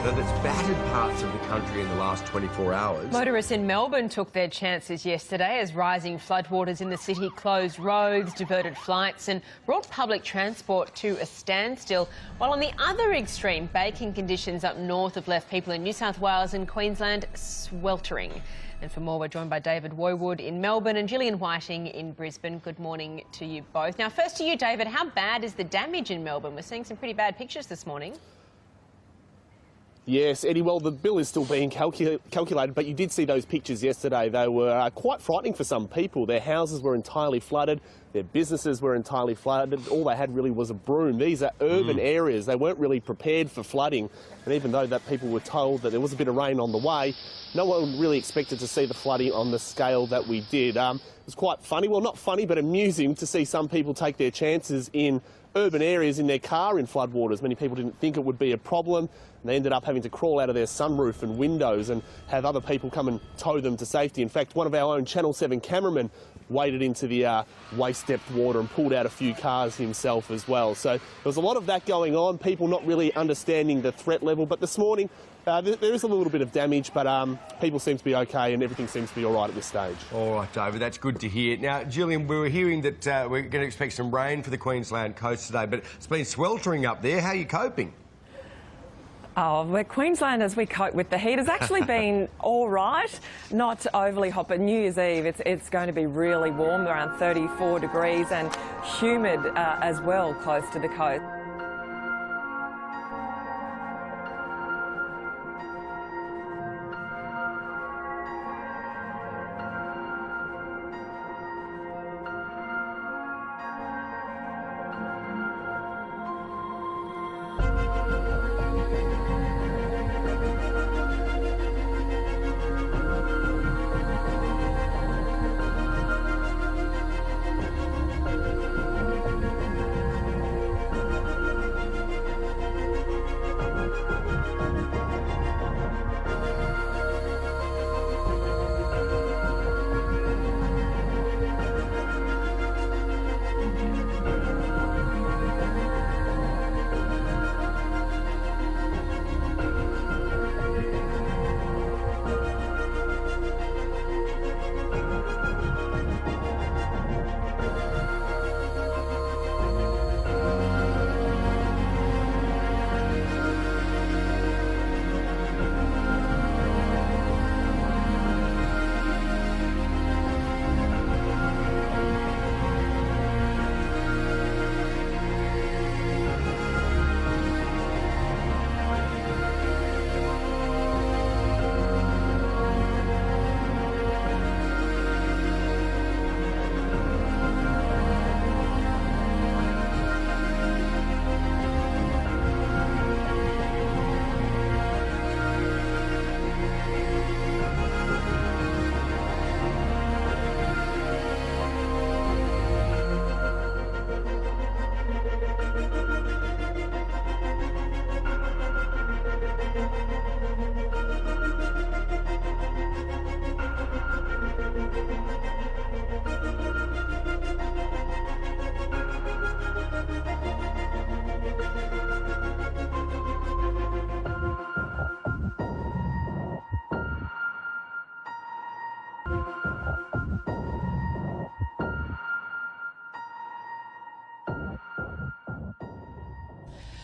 That's battered parts of the country in the last 24 hours. Motorists in Melbourne took their chances yesterday as rising floodwaters in the city closed roads, diverted flights and brought public transport to a standstill. While on the other extreme, baking conditions up north have left people in New South Wales and Queensland sweltering. And for more, we're joined by David Woiwood in Melbourne and Gillian Whiting in Brisbane. Good morning to you both. Now, first to you, David, how bad is the damage in Melbourne? We're seeing some pretty bad pictures this morning. Yes, Eddie, well, the bill is still being calculated, but you did see those pictures yesterday. They were quite frightening for some people. Their houses were entirely flooded, their businesses were entirely flooded. All they had really was a broom. These are urban areas. They weren't really prepared for flooding. And even though that people were told that there was a bit of rain on the way, no one really expected to see the flooding on the scale that we did. It was quite funny, well, not funny, but amusing to see some people take their chances in urban areas in their car in floodwaters. Many people didn't think it would be a problem. And they ended up having to crawl out of their sunroof and windows and have other people come and tow them to safety. In fact, one of our own Channel 7 cameramen waded into the waist-depth water and pulled out a few cars himself as well. So there was a lot of that going on, people not really understanding the threat level. But this morning, there is a little bit of damage, but people seem to be okay and everything seems to be all right at this stage. All right, David, that's good to hear. Now, Gillian, we were hearing that we're going to expect some rain for the Queensland coast today, but it's been sweltering up there. How are you coping? Oh, well, Queenslanders, we cope with the heat. It's actually been all right, not overly hot, but New Year's Eve, it's going to be really warm, around 34 degrees, and humid as well, close to the coast.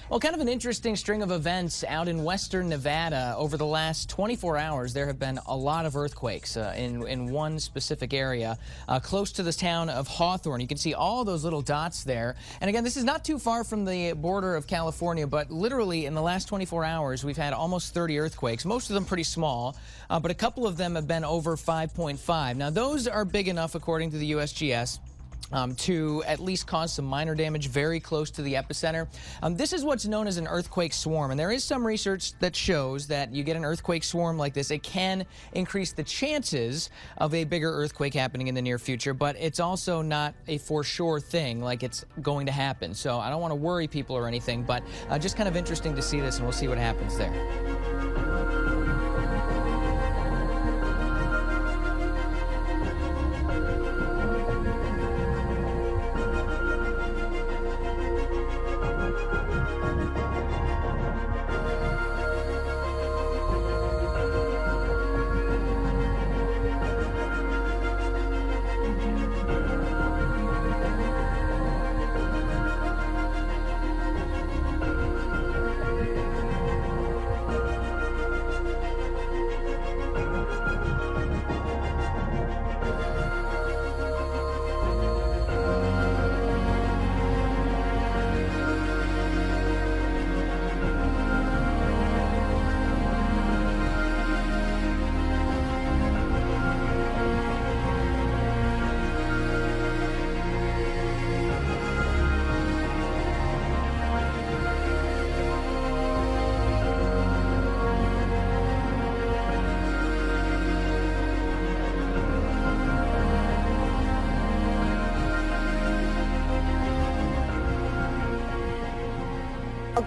Well, kind of an interesting string of events out in western Nevada. Over the last 24 hours, there have been a lot of earthquakes in one specific area close to the town of Hawthorne. You can see all those little dots there. And again, this is not too far from the border of California, but literally in the last 24 hours, we've had almost 30 earthquakes, most of them pretty small, but a couple of them have been over 5.5. Now, those are big enough, according to the USGS, to at least cause some minor damage very close to the epicenter. This is what's known as an earthquake swarm, and there is some research that shows that you get an earthquake swarm like this, it can increase the chances of a bigger earthquake happening in the near future, but it's also not a for sure thing, like it's going to happen. So I don't want to worry people or anything, but just kind of interesting to see this, and we'll see what happens there.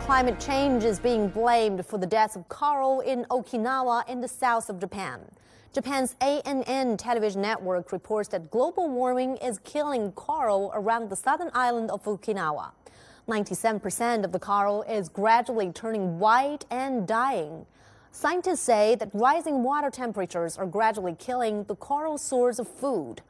Climate change is being blamed for the deaths of coral in Okinawa in the south of Japan. Japan's ANN television network reports that global warming is killing coral around the southern island of Okinawa. 97% of the coral is gradually turning white and dying. Scientists say that rising water temperatures are gradually killing the coral's source of food.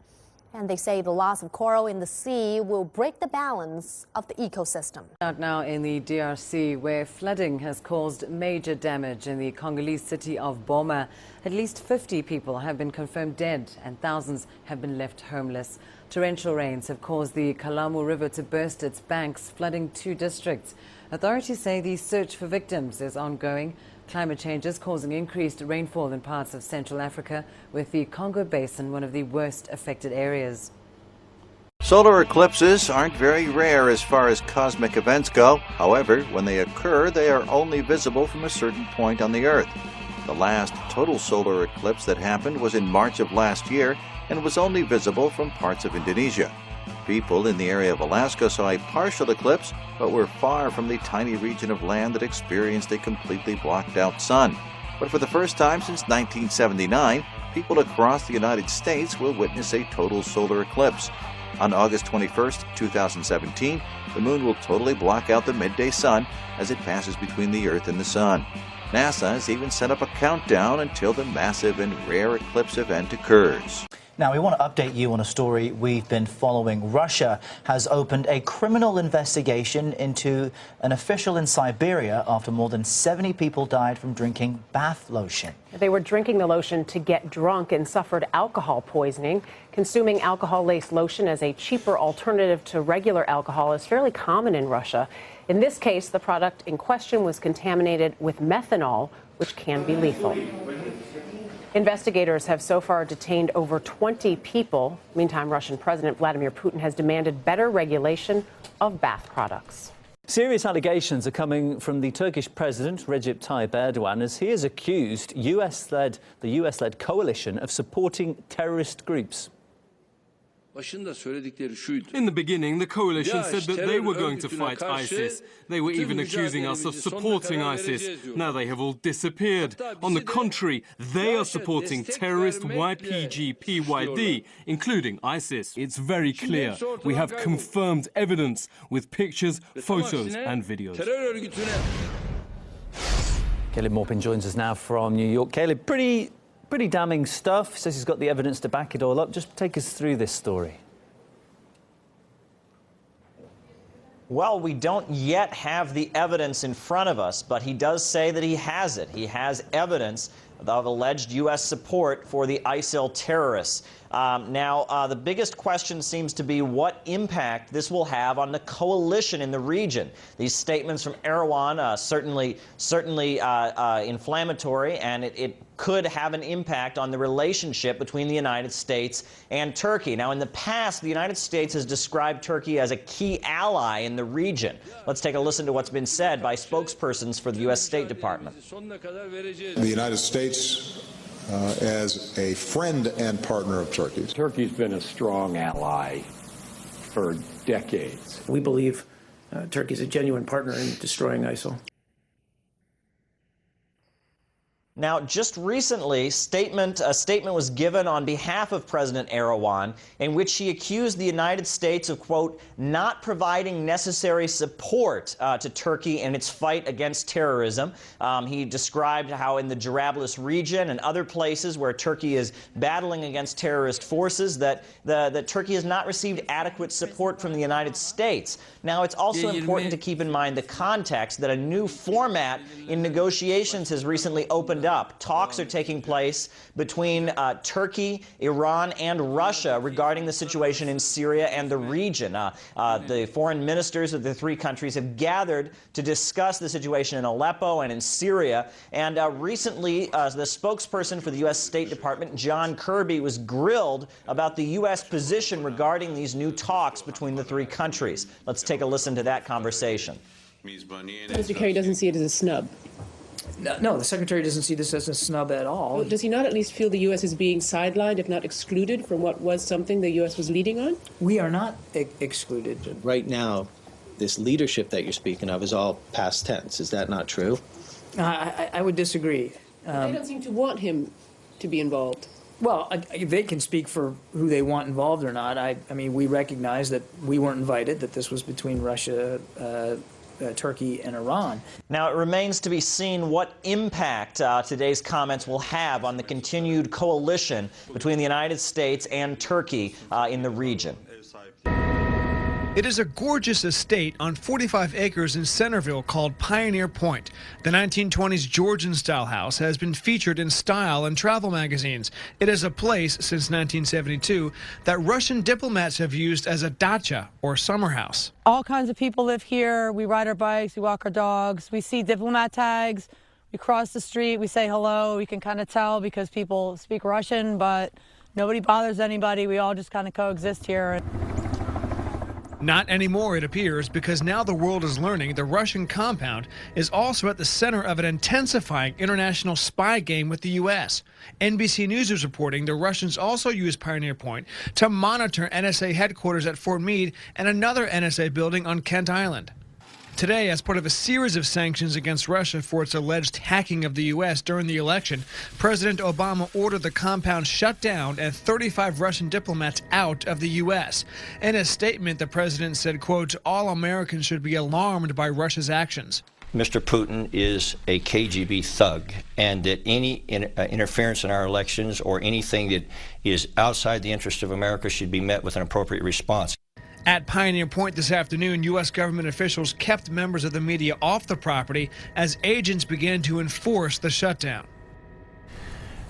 And they say the loss of coral in the sea will break the balance of the ecosystem. Out now in the DRC, where flooding has caused major damage in the Congolese city of Boma. At least 50 people have been confirmed dead and thousands have been left homeless. Torrential rains have caused the Kalamu River to burst its banks, flooding 2 districts. Authorities say the search for victims is ongoing. Climate change is causing increased rainfall in parts of Central Africa, with the Congo Basin one of the worst affected areas. Solar eclipses aren't very rare as far as cosmic events go. However, when they occur, they are only visible from a certain point on the Earth. The last total solar eclipse that happened was in March of last year and was only visible from parts of Indonesia. People in the area of Alaska saw a partial eclipse, but were far from the tiny region of land that experienced a completely blocked out sun. But for the first time since 1979, people across the United States will witness a total solar eclipse. On August 21st, 2017, the moon will totally block out the midday sun as it passes between the Earth and the sun. NASA has even set up a countdown until the massive and rare eclipse event occurs. Now, we want to update you on a story we've been following. Russia has opened a criminal investigation into an official in Siberia after more than 70 people died from drinking bath lotion. They were drinking the lotion to get drunk and suffered alcohol poisoning. Consuming alcohol-laced lotion as a cheaper alternative to regular alcohol is fairly common in Russia. In this case, the product in question was contaminated with methanol, which can be lethal. Investigators have so far detained over 20 people. Meantime, Russian President Vladimir Putin has demanded better regulation of bath products. Serious allegations are coming from the Turkish President Recep Tayyip Erdogan as he has accused the US-led coalition of supporting terrorist groups. In the beginning, the coalition said that they were going to fight ISIS. They were even accusing us of supporting ISIS. Now they have all disappeared. On the contrary, they are supporting terrorist YPG-PYD, inclling ISIS. It's very clear. We have confirmed evidence with pictures, photos and videos. Caleb Maupin joins us now from New York. Caleb, pretty damning stuff. Says he's got the evidence to back it all up. Just take us through this story. Well, we don't yet have the evidence in front of us, but he does say that he has it. He has evidence of alleged U.S. support for the ISIL terrorists. Now, the biggest question seems to be what impact this will have on the coalition in the region. These statements from Erdogan certainly inflammatory, and it could have an impact on the relationship between the United States and Turkey. Now, in the past, the United States has described Turkey as a key ally in the region. Let's take a listen to what's been said by spokespersons for the U.S. State Department. The United States as a friend and partner of Turkey. Turkey's been a strong ally for decades. We believe Turkey is a genuine partner in destroying ISIL. Now, just recently, a statement was given on behalf of President Erdogan in which he accused the United States of, quote, not providing necessary support to Turkey in its fight against terrorism. He described how in the Jarablus region and other places where Turkey is battling against terrorist forces that Turkey has not received adequate support from the United States. Now, it's also important to keep in mind the context that a new format in negotiations has recently opened up. Talks are taking place between Turkey, Iran, and Russia regarding the situation in Syria and the region. The foreign ministers of the three countries have gathered to discuss the situation in Aleppo and in Syria. And recently, the spokesperson for the U.S. State Department, John Kirby, was grilled about the U.S. position regarding these new talks between the three countries. Let's take a listen to that conversation. Mr. Kerry doesn't see it as a snub. No, the Secretary doesn't see this as a snub at all. Well, does he not at least feel the U.S. is being sidelined, if not excluded, from what was something the U.S. was leading on? We are not excluded. Right now, this leadership that you're speaking of is all past tense. Is that not true? I would disagree. They don't seem to want him to be involved. Well, they can speak for who they want involved or not. I mean, we recognize that we weren't invited, that this was between Russia, Turkey, and Iran. Now, it remains to be seen what impact today's comments will have on the continued coalition between the United States and Turkey in the region. It is a gorgeous estate on 45 acres in Centerville called Pioneer Point. The 1920s Georgian-style house has been featured in style and travel magazines. It is a place, since 1972, that Russian diplomats have used as a dacha, or summer house. All kinds of people live here. We ride our bikes, we walk our dogs, we see diplomat tags, we cross the street, we say hello. We can kind of tell because people speak Russian, but nobody bothers anybody. We all just kind of coexist here. Not anymore, it appears, because now the world is learning the Russian compound is also at the center of an intensifying international spy game with the U.S. NBC News is reporting the Russians also use Pioneer Point to monitor NSA headquarters at Fort Meade and another NSA building on Kent Island. Today, as part of a series of sanctions against Russia for its alleged hacking of the U.S. during the election, President Obama ordered the compound shut down and 35 Russian diplomats out of the U.S. In a statement, the president said, quote, all Americans should be alarmed by Russia's actions. Mr. Putin is a KGB thug, and that any interference in our elections or anything that is outside the interest of America should be met with an appropriate response. At Pioneer Point this afternoon, U.S. government officials kept members of the media off the property as agents began to enforce the shutdown.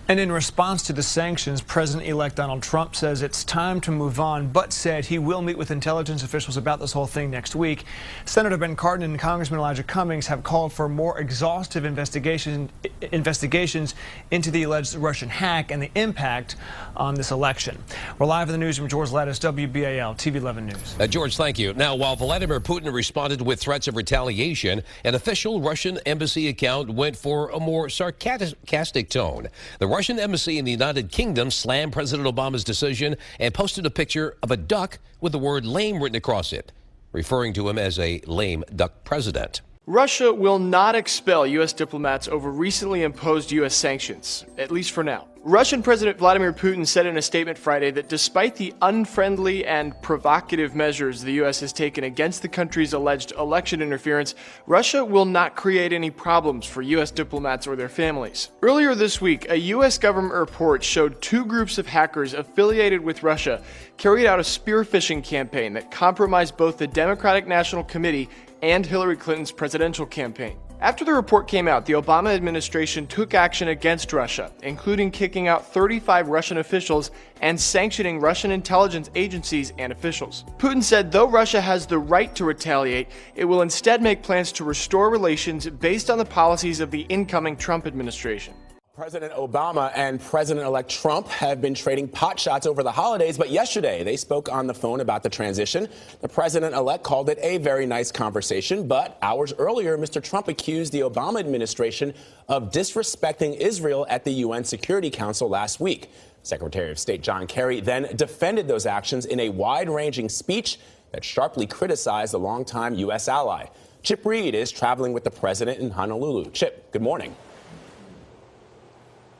And in response to the sanctions, President-elect Donald Trump says it's time to move on, but said he will meet with intelligence officials about this whole thing next week. Senator Ben Cardin and Congressman Elijah Cummings have called for more exhaustive investigations into the alleged Russian hack and the impact on this election. We're live in the newsroom. George Lattis, WBAL, TV 11 News. George, thank you. Now, while Vladimir Putin responded with threats of retaliation, an official Russian embassy account went for a more sarcastic tone. The Russian embassy in the United Kingdom slammed President Obama's decision and posted a picture of a duck with the word lame written across it, referring to him as a lame duck president. Russia will not expel U.S. diplomats over recently imposed U.S. sanctions, at least for now. Russian President Vladimir Putin said in a statement Friday that despite the unfriendly and provocative measures the U.S. has taken against the country's alleged election interference, Russia will not create any problems for U.S. diplomats or their families. Earlier this week, a U.S. government report showed two groups of hackers affiliated with Russia carried out a spear phishing campaign that compromised both the Democratic National Committee and Hillary Clinton's presidential campaign. After the report came out, the Obama administration took action against Russia, including kicking out 35 Russian officials and sanctioning Russian intelligence agencies and officials. Putin said though Russia has the right to retaliate, it will instead make plans to restore relations based on the policies of the incoming Trump administration. President Obama and President-elect Trump have been trading potshots over the holidays, but yesterday they spoke on the phone about the transition. The president-elect called it a very nice conversation, but hours earlier, Mr. Trump accused the Obama administration of disrespecting Israel at the UN Security Council last week. Secretary of State John Kerry then defended those actions in a wide-ranging speech that sharply criticized the longtime U.S. ally. Chip Reed is traveling with the president in Honolulu. Chip, good morning.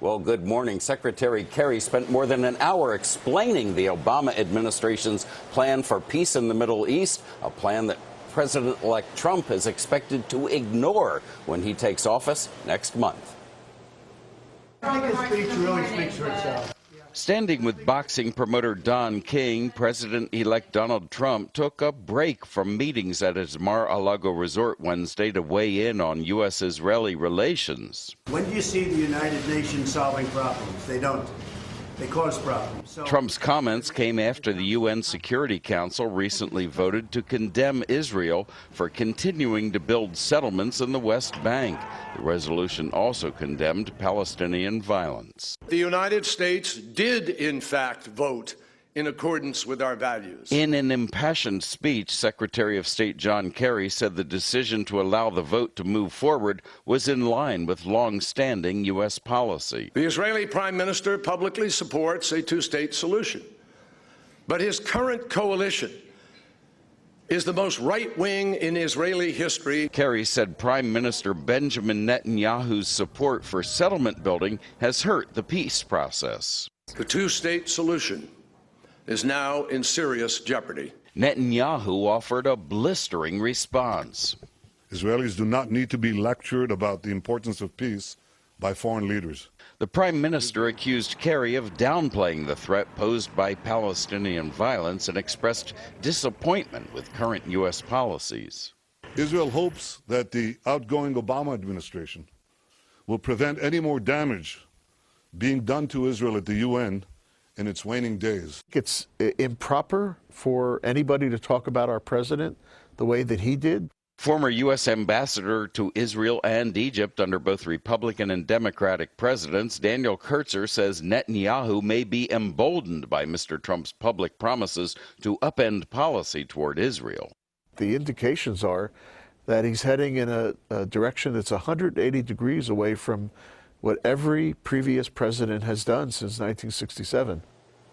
Well, good morning. Secretary Kerry spent more than an hour explaining the Obama administration's plan for peace in the Middle East, a plan that President-elect Trump is expected to ignore when he takes office next month. I think his speech really speaks for itself. Standing with boxing promoter Don King, President-elect Donald Trump took a break from meetings at his Mar-a-Lago resort Wednesday to weigh in on U.S.-Israeli relations. When do you see the United Nations solving problems? They don't. They cause problems. So Trump's comments came after the UN Security Council recently voted to condemn Israel for continuing to build settlements in the West Bank. The resolution also condemned Palestinian violence. The United States did, in fact, vote in accordance with our values. In an impassioned speech, Secretary of State John Kerry said the decision to allow the vote to move forward was in line with long-standing U.S. policy. The Israeli Prime Minister publicly supports a two-state solution, but his current coalition is the most right-wing in Israeli history. Kerry said Prime Minister Benjamin Netanyahu's support for settlement building has hurt the peace process. The two-state solution is now in serious jeopardy. Netanyahu offered a blistering response. Israelis do not need to be lectured about the importance of peace by foreign leaders. The Prime Minister accused Kerry of downplaying the threat posed by Palestinian violence and expressed disappointment with current U.S. policies. Israel hopes that the outgoing Obama administration will prevent any more damage being done to Israel at the UN in its waning days. It's improper for anybody to talk about our president the way that he did. Former U.S. ambassador to Israel and Egypt under both Republican and Democratic presidents, Daniel Kurtzer, says Netanyahu may be emboldened by Mr. Trump's public promises to upend policy toward Israel. The indications are that he's heading in a direction that's 180 degrees away from what every previous president has done since 1967.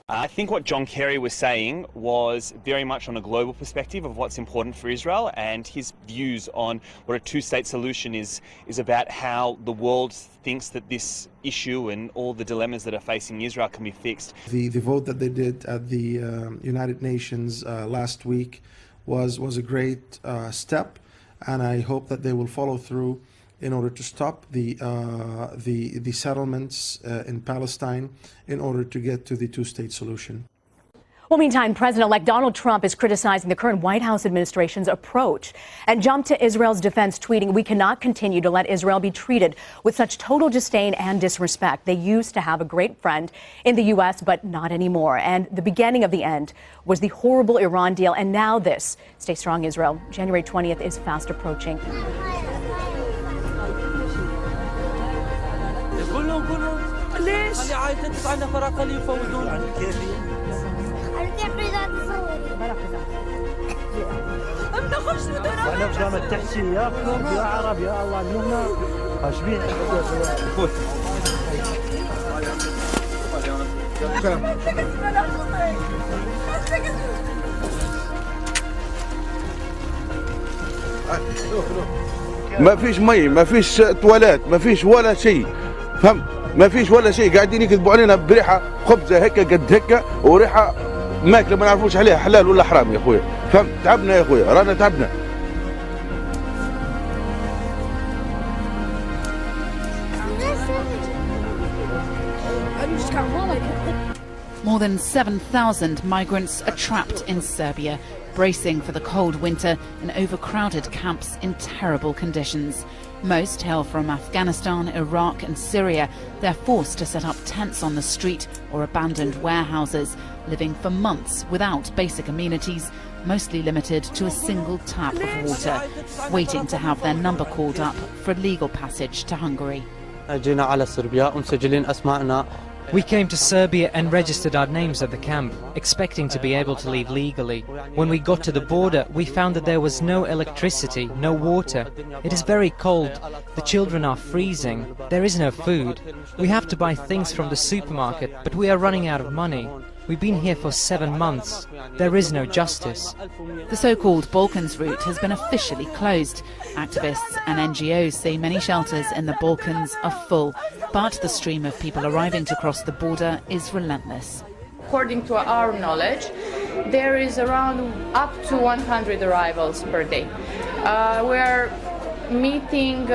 I think what John Kerry was saying was very much on a global perspective of what's important for Israel, and his views on what a two-state solution is about how the world thinks that this issue and all the dilemmas that are facing Israel can be fixed. The vote that they did at the United Nations last week was a great step, and I hope that they will follow through in order to stop the settlements in Palestine in order to get to the two-state solution. Well, meantime, President-elect Donald Trump is criticizing the current White House administration's approach and jumped to Israel's defense, tweeting, "We cannot continue to let Israel be treated with such total disdain and disrespect. They used to have a great friend in the U.S., but not anymore. And the beginning of the end was the horrible Iran deal, and now this. Stay strong, Israel. January 20th is fast approaching." ليش؟ خلي عائلتك عندنا فراغ خليه يفوتون عن كيفي. بنخش بدنا انا بجامع تحكي يا كرد يا عرب يا الله مننا اشبيح فوت. ما فيش مي، ما فيش تواليت، ما فيش ولا شيء، فهمت؟ ما فيش ولا شيء، قاعدين يكذبوا علينا بريحه خبزه هيك قد هيك وريحه ماكله ما نعرفوش عليها حلال ولا حرام يا اخويا، فهمت؟ تعبنا يا اخويا، رانا تعبنا. More than 7,000 migrants are trapped in Serbia, bracing for the cold winter in overcrowded camps in terrible conditions. Most hail from Afghanistan, Iraq and Syria. They're forced to set up tents on the street or abandoned warehouses, living for months without basic amenities, mostly limited to a single tap of water, waiting to have their number called up for legal passage to Hungary. We came to Serbia and registered our names at the camp, expecting to be able to leave legally. When we got to the border, we found that there was no electricity, no water. It is very cold. The children are freezing. There is no food. We have to buy things from the supermarket, but we are running out of money. We've been here for 7 months. There is no justice. The so-called Balkans route has been officially closed. Activists and NGOs say many shelters in the Balkans are full, but the stream of people arriving to cross the border is relentless. According to our knowledge, there is around up to 100 arrivals per day. Meeting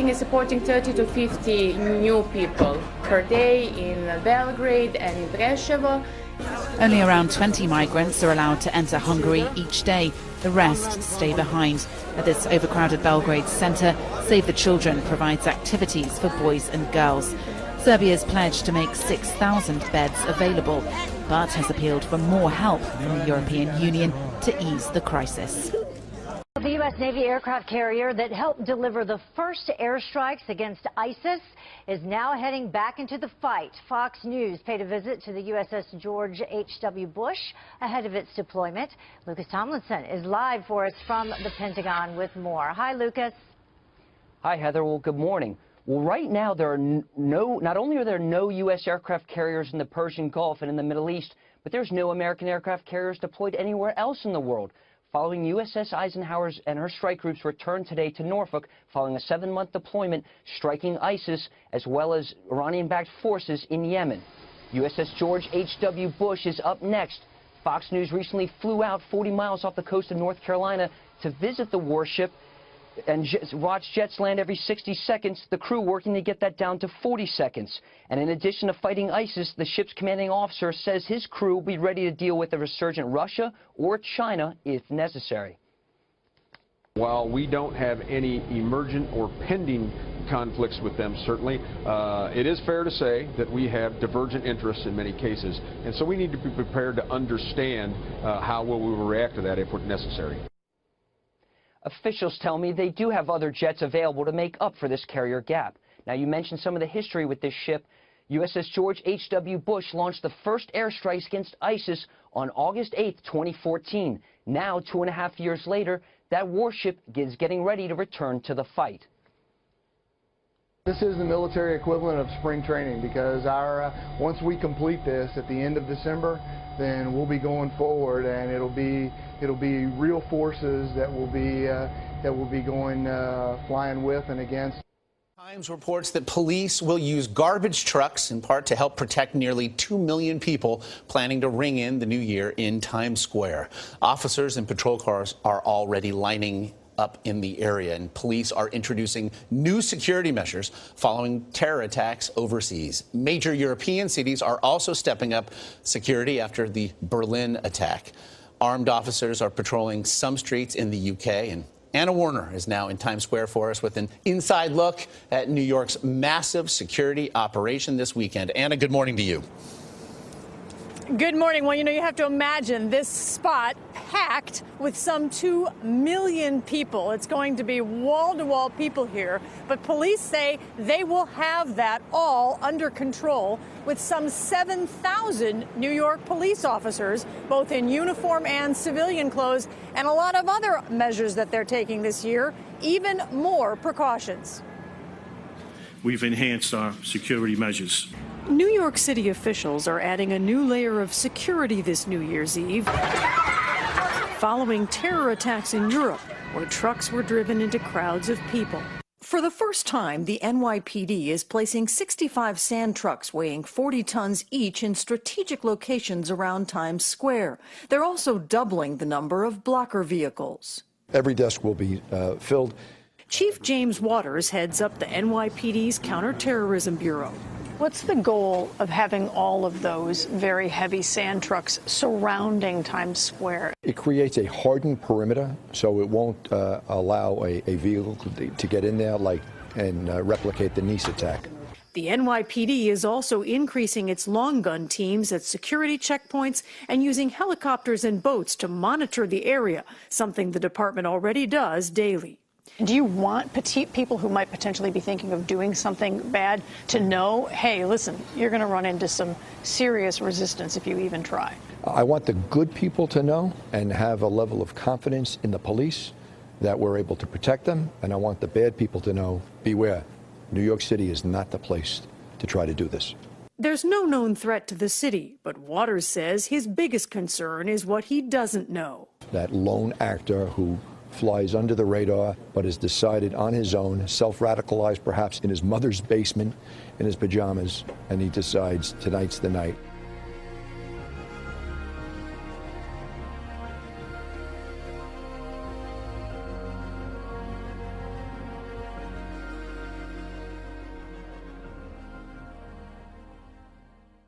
is supporting 30 to 50 new people per day in Belgrade and in Preševo. Only around 20 migrants are allowed to enter Hungary each day. The rest stay behind. At this overcrowded Belgrade centre, Save the Children provides activities for boys and girls. Serbia's pledged to make 6,000 beds available, but has appealed for more help from the European Union to ease the crisis. The U.S. Navy aircraft carrier that helped deliver the first airstrikes against ISIS is now heading back into the fight. Fox News paid a visit to the USS George H.W. Bush ahead of its deployment. Lucas Tomlinson is live for us from the Pentagon with more. Hi, Lucas. Hi, Heather. Well, good morning. Well, right now, not only are there no U.S. aircraft carriers in the Persian Gulf and in the Middle East, but there's no American aircraft carriers deployed anywhere else in the world. Following USS Eisenhower's and her strike groups returned today to Norfolk following a 7-month deployment striking ISIS as well as Iranian-backed forces in Yemen. USS George H.W. Bush is up next. Fox News recently flew out 40 miles off the coast of North Carolina to visit the warship and watch jets land every 60 seconds, the crew working to get that down to 40 seconds. And in addition to fighting ISIS, the ship's commanding officer says his crew will be ready to deal with a resurgent Russia or China if necessary. While we don't have any emergent or pending conflicts with them, certainly, it is fair to say that we have divergent interests in many cases. And so we need to be prepared to understand how we will react to that if necessary. Officials tell me they do have other jets available to make up for this carrier gap. Now, you mentioned some of the history with this ship. USS George H.W. Bush launched the first airstrikes against ISIS on August 8, 2014. Now, 2.5 years later, that warship is getting ready to return to the fight. This is the military equivalent of spring training because once we complete this at the end of December, then we'll be going forward, and it'll be real forces that will be going flying with and against. Times reports that police will use garbage trucks in part to help protect nearly 2 million people planning to ring in the new year in Times Square. Officers and patrol cars are already lining up in the area, and police are introducing new security measures following terror attacks overseas. Major European cities are also stepping up security after the Berlin attack. Armed officers are patrolling some streets in the UK, and Anna Warner is now in Times Square for us with an inside look at New York's massive security operation this weekend. Anna, good morning to you. Good morning. Well, you have to imagine this spot packed with some 2 million people. It's going to be wall-to-wall people here, but police say they will have that all under control with some 7,000 New York police officers, both in uniform and civilian clothes, and a lot of other measures that they're taking this year, even more precautions. We've enhanced our security measures. New York City officials are adding a new layer of security this New Year's Eve, following terror attacks in Europe, where trucks were driven into crowds of people. For the first time, the NYPD is placing 65 sand trucks weighing 40 tons each in strategic locations around Times Square. They're also doubling the number of blocker vehicles. Every desk will be filled. Chief James Waters heads up the NYPD's Counterterrorism Bureau. What's the goal of having all of those very heavy sand trucks surrounding Times Square? It creates a hardened perimeter, so it won't allow a vehicle to get in there and replicate the Nice attack. The NYPD is also increasing its long gun teams at security checkpoints and using helicopters and boats to monitor the area, something the department already does daily. Do you want people who might potentially be thinking of doing something bad to know, hey, listen, you're going to run into some serious resistance if you even try? I want the good people to know and have a level of confidence in the police that we're able to protect them, and I want the bad people to know, beware. New York City is not the place to try to do this. There's no known threat to the city, but Waters says his biggest concern is what he doesn't know. That lone actor who flies under the radar but has decided on his own, self-radicalized perhaps in his mother's basement in his pajamas, and he decides tonight's the night.